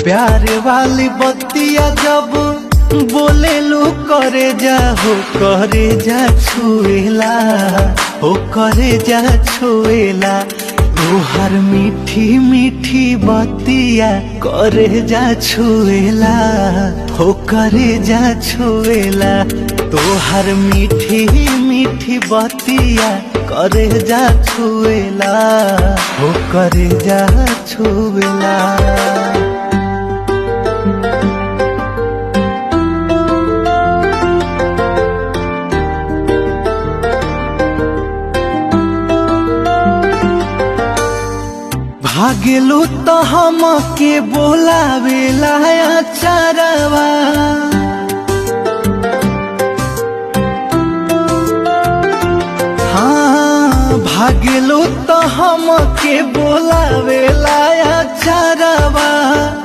प्यार वाली बत्तियां जब बोले लो करे जा हो करे जा छुएला हो करे जा छुएला तोहर मीठी मीठी बत्तियां करे जा छुएला हो करे जा छुएला तोहर मीठी मीठी बत्तियां करे जा छुएला हो करे जा छुएला। भागेलू तो हमके बोलावेला अचारवा हाँ भागेलू तो हमके बोलावेला